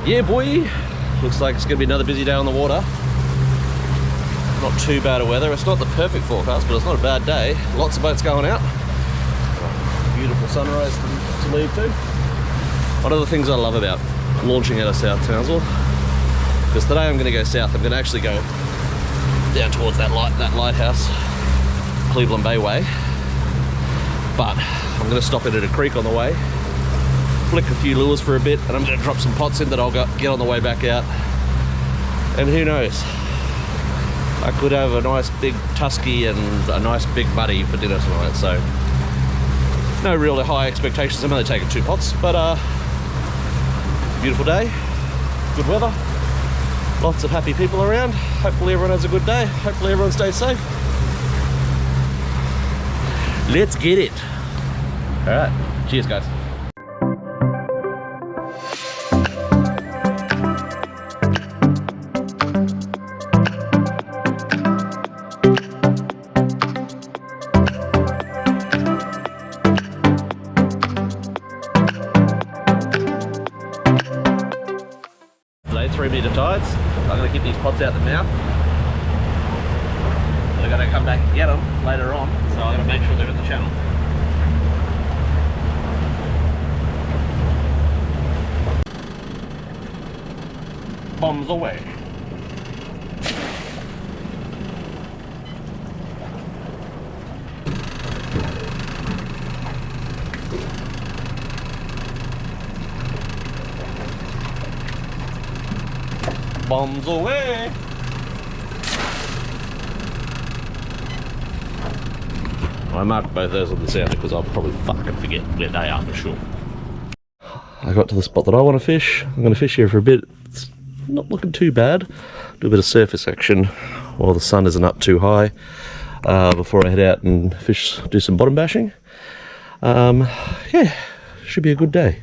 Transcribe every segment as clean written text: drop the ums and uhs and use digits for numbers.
Yeah, boy. Looks like it's going to be another busy day on the water. Not too bad of weather. It's not the perfect forecast, but it's not a bad day. Lots of boats going out. Beautiful sunrise to leave to. One of the things I love about launching out of South Townsville, because today I'm going to go south. I'm going to actually go down towards that lighthouse, Cleveland Bay way. But I'm going to stop in at a creek on the way, flick a few lures for a bit, and I'm going to drop some pots in that I'll get on the way back out. And who knows, I could have a nice big tusky and a nice big buddy for dinner tonight. So no really high expectations. I'm only taking 2 pots, but beautiful day, good weather, lots of happy people around. Hopefully everyone has a good day. Hopefully everyone stays safe. Let's get it. All right, cheers guys. Today 3 metre tides. I'm going to get these pots out the mouth. They're going to come back and get them later on, so I'm going to make sure they're in the channel. Bombs away. Bombs away. I marked both those on the sounder because I'll probably fucking forget where they are for sure. I got to the spot that I want to fish. I'm going to fish here for a bit. It's not looking too bad. Do a bit of surface action while the sun isn't up too high before I head out and fish, do some bottom bashing. Yeah, should be a good day.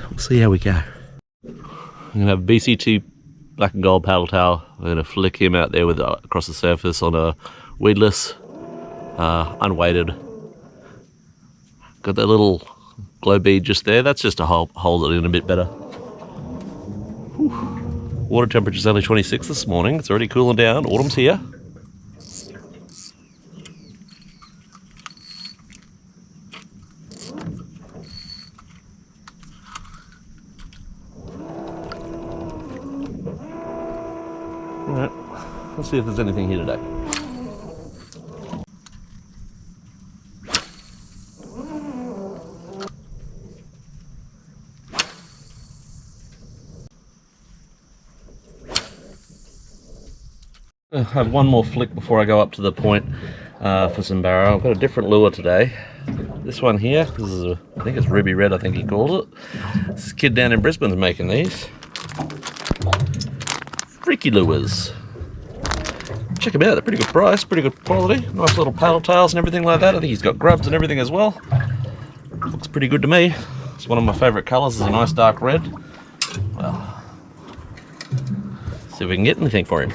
We'll see how we go. I'm going to have a BCT black and gold paddle tail. I'm going to flick him out there with across the surface on a weedless, unweighted. Got that little glow bead just there. That's just to hold it in a bit better. Whew. Water temperature's only 26 this morning. It's already cooling down. Autumn's here. Alright, let's see if there's anything here today. I have one more flick before I go up to the point for some barrow. I've got a different lure today. This one here, this is I think it's ruby red, I think he calls it. This kid down in Brisbane's making these. Freaky lures. Check them out, they're pretty good price, pretty good quality. Nice little paddle tails and everything like that. I think he's got grubs and everything as well. Looks pretty good to me. It's one of my favourite colours, is a nice dark red. Well, see if we can get anything for him.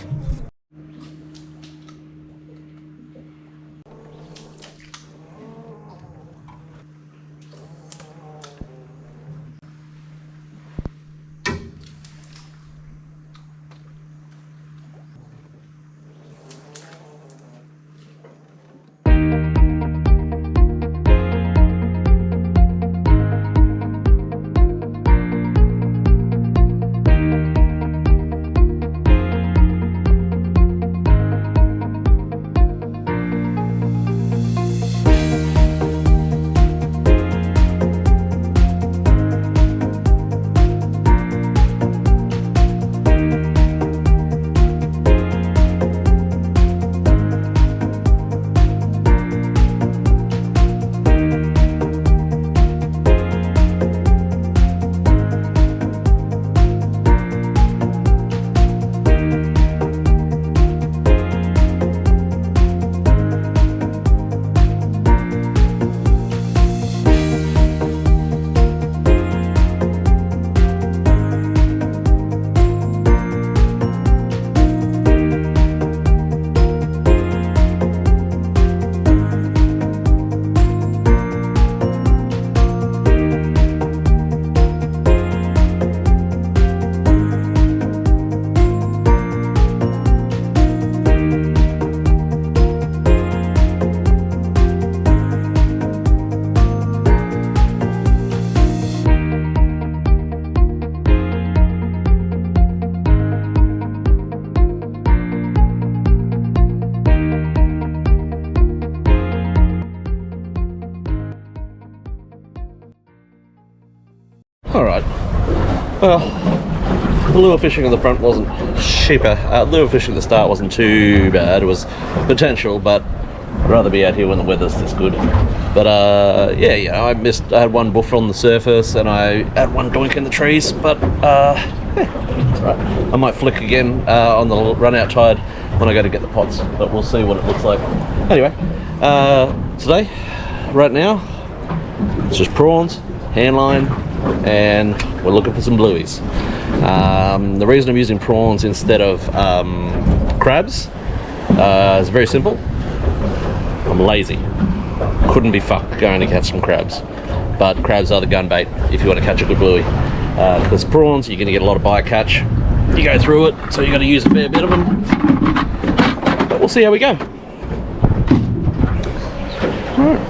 Alright. Well, the lure fishing on the front wasn't cheaper. Lure fishing at the start wasn't too bad. It was potential, but I'd rather be out here when the weather's this good. But yeah, you know, I had one buffer on the surface and I had one doink in the trees, but yeah, it's right. I might flick again on the run out tide when I go to get the pots, but we'll see what it looks like. Anyway, today, right now, it's just prawns, handline, and we're looking for some blueies. The reason I'm using prawns instead of crabs is very simple. I'm lazy. Couldn't be fucked going to catch some crabs. But crabs are the gun bait if you want to catch a good bluey. Because prawns, you're going to get a lot of bycatch. You go through it, so you got to use a fair bit of them. But we'll see how we go. Alright.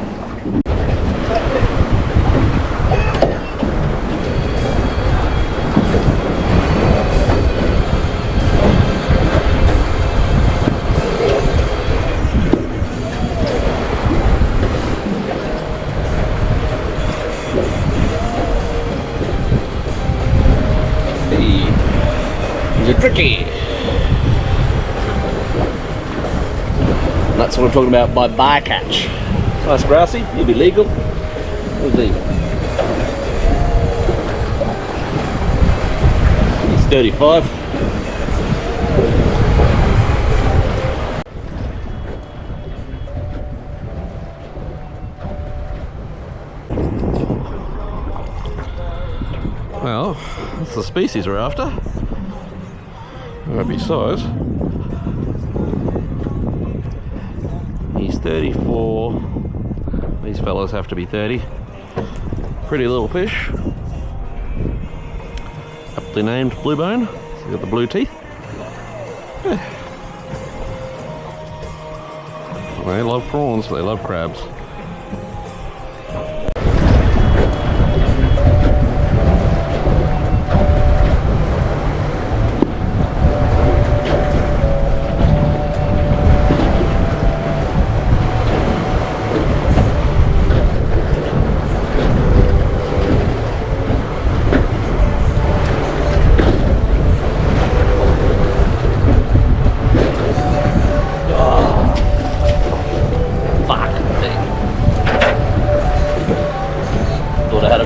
Tricky. That's what I'm talking about by bycatch. Nice grassy, he'll be legal. He's legal. He's 35. Well, that's the species we're after. Might be size. He's 34. These fellows have to be 30. Pretty little fish. Aptly named blue bone. He's got the blue teeth. Yeah. They love prawns, they love crabs.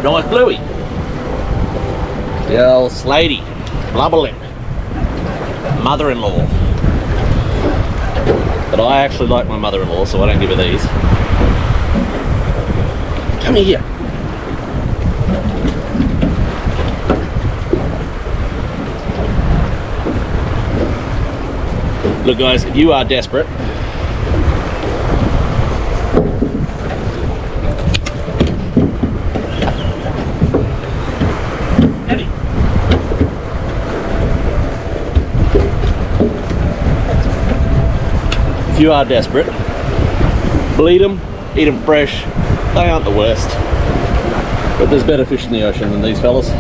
Nice bluey. The old Slady, blubberlip, mother-in-law. But I actually like my mother-in-law, so I don't give her these. Come here. Look guys, if you are desperate, if you are desperate, bleed them, eat them fresh. They aren't the worst. But there's better fish in the ocean than these fellas.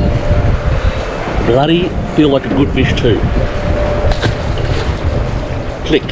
Bloody feel like a good fish too. Click.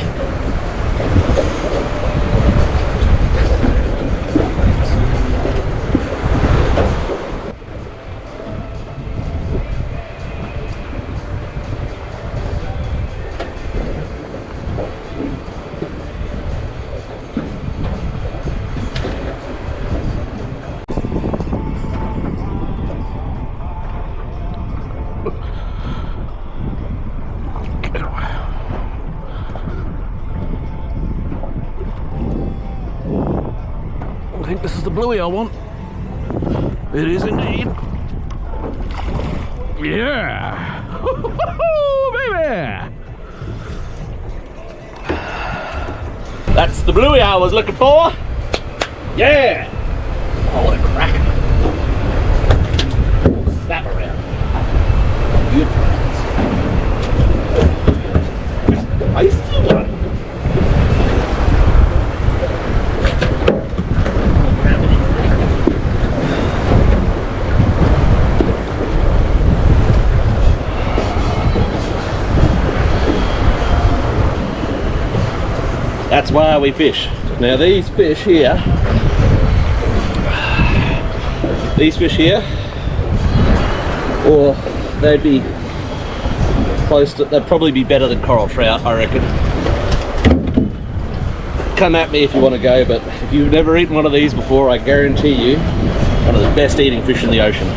I think this is the bluey I want. It is indeed. Yeah! Baby! That's the bluey I was looking for. Yeah! Oh, what a crack. Snap around. Beautiful. I still got it. That's why we fish. Now these fish here, or they'd be close to, they'd probably be better than coral trout, I reckon. Come at me if you want to go, but if you've never eaten one of these before, I guarantee you, one of the best eating fish in the ocean.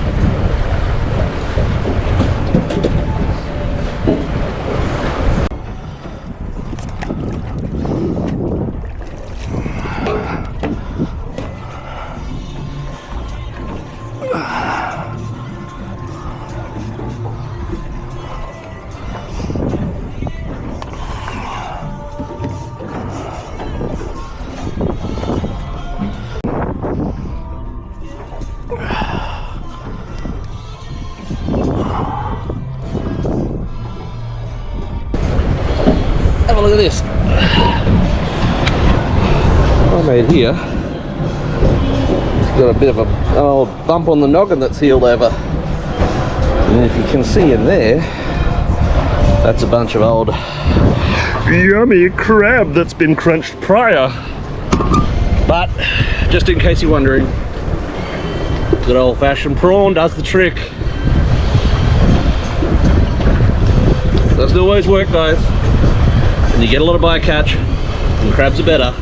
Have a look at this. I made here. It's got a bit of an old bump on the noggin that's healed over. And if you can see in there, that's a bunch of old yummy crab that's been crunched prior. But just in case you're wondering, good old-fashioned prawn does the trick. Doesn't always work, guys. And you get a lot of bycatch, and crabs are better.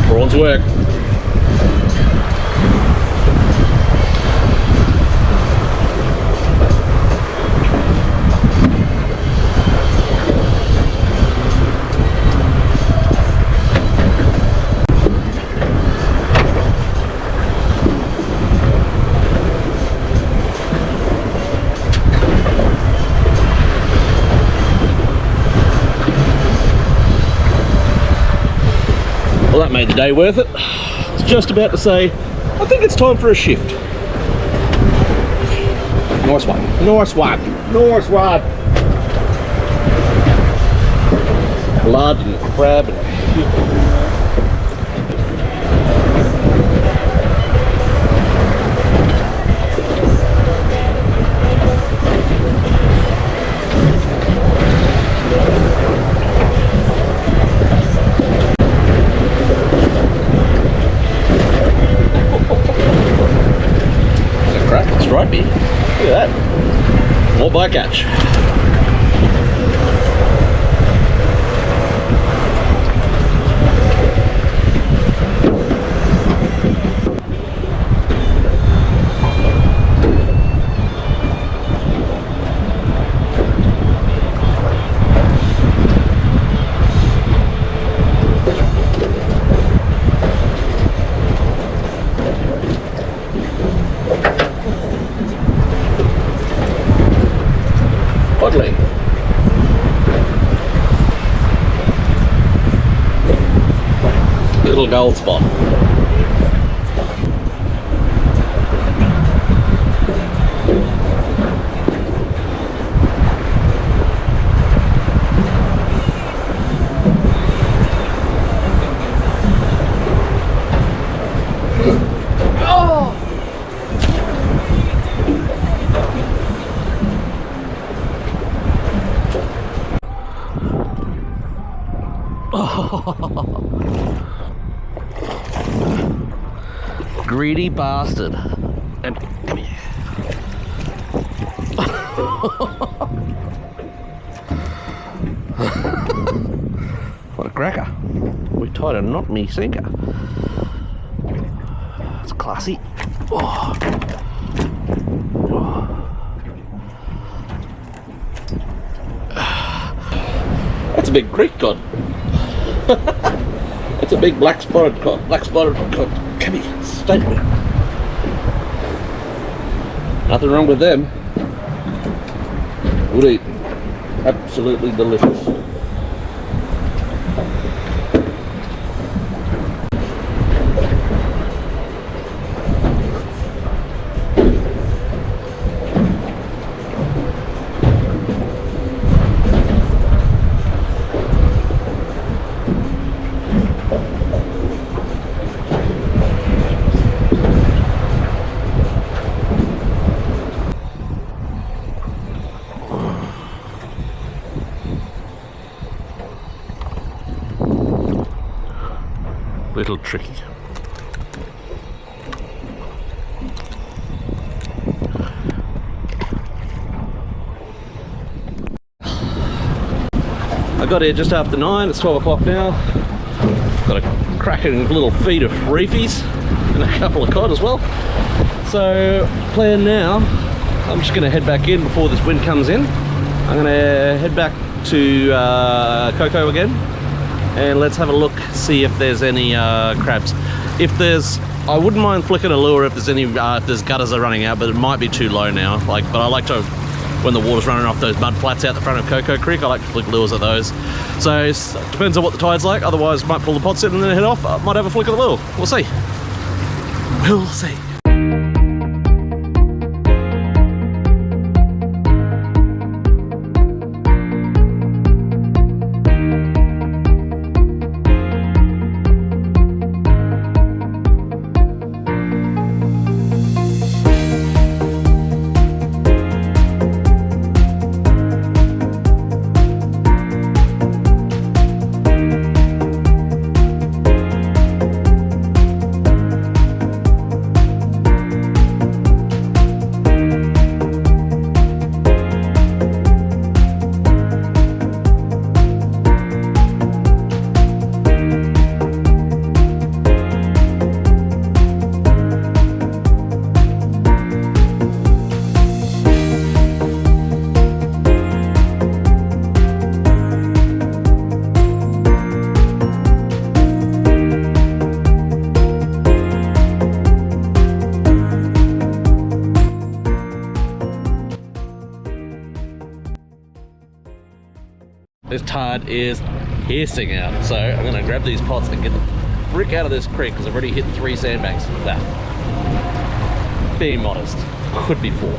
Prawns work. Well, that made the day worth it. I was just about to say, I think it's time for a shift. Nice one. Nice one. Nice one. Blood and crab and stripey. Look at that. More bycatch. Little gold spot. Greedy bastard. And come here. What a cracker. We tied a knot in me sinker. That's classy. Oh. That's a big creek cod. That's a big black spotted cod. Black spotted cod. Come here, stay with me. Nothing wrong with them. Good eating. Absolutely delicious. Little tricky. I got here just after 9, it's 12 o'clock now. Got a cracking little feed of reefies and a couple of cod as well. So, plan now, I'm just gonna head back in before this wind comes in. I'm gonna head back to Coco again, and let's have a look, see if there's any crabs. If there's, I wouldn't mind flicking a lure if there's any, if there's gutters are running out, but it might be too low now. Like, but I like to, when the water's running off those mud flats out the front of Coco Creek, I like to flick lures at those. So it depends on what the tide's like. Otherwise, might pull the pots in and then head off. I might have a flick of the lure. We'll see. We'll see. This tide is hissing out, so I'm gonna grab these pots and get the frick out of this creek because I've already hit 3 sandbanks. That, being modest, could be 4,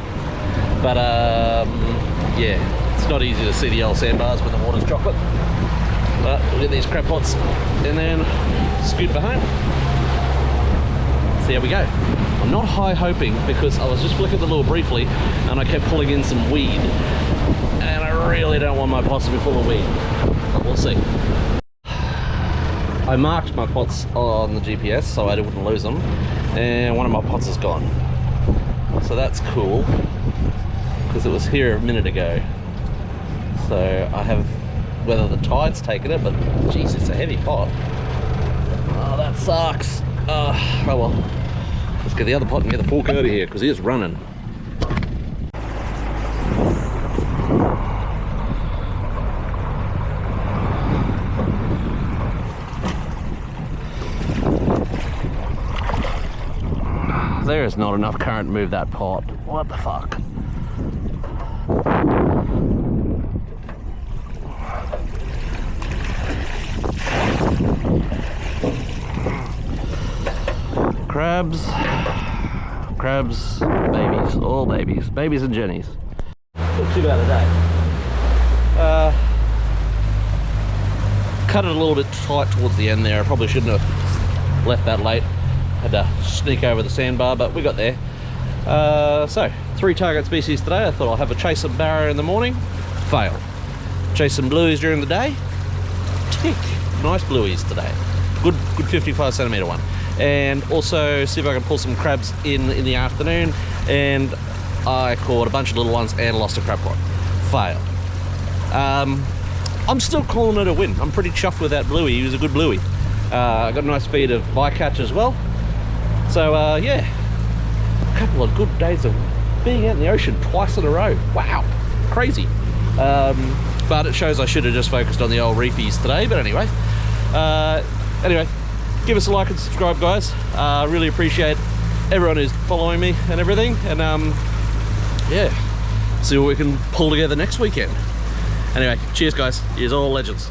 but yeah, it's not easy to see the old sandbars when the water's chocolate. But we'll get these crab pots and then scoot for home. See how we go. I'm not high hoping because I was just flicking the lure briefly and I kept pulling in some weed. And I really don't want my pots to be full of weed, but we'll see. I marked my pots on the GPS so I wouldn't lose them, and one of my pots is gone. So that's cool, because it was here a minute ago. So I have, whether the tide's taken it, but geez, it's a heavy pot. Oh, that sucks. Oh well, let's get the other pot and get the fork out of here, because he is running. There is not enough current to move that pot. What the fuck? Crabs, babies, all babies. Babies and jennies. Not too bad a day. Cut it a little bit tight towards the end there. I probably shouldn't have left that late. Had to sneak over the sandbar, but we got there. So 3 target species today. I thought I'll have a chase some barra in the morning. Failed. Chase some blueies during the day. Tick. Nice blueies today. Good 55 centimeter one. And also see if I can pull some crabs in the afternoon. And I caught a bunch of little ones and lost a crab pot. Failed. I'm still calling it a win. I'm pretty chuffed with that bluey. He was a good bluey. I got a nice feed of bycatch as well. So yeah, a couple of good days of being out in the ocean twice in a row. Wow, crazy. But it shows I should have just focused on the old reefies today. But anyway, give us a like and subscribe, guys. Really appreciate everyone who's following me and everything. And yeah, see what we can pull together next weekend. Anyway, cheers, guys. You're all legends.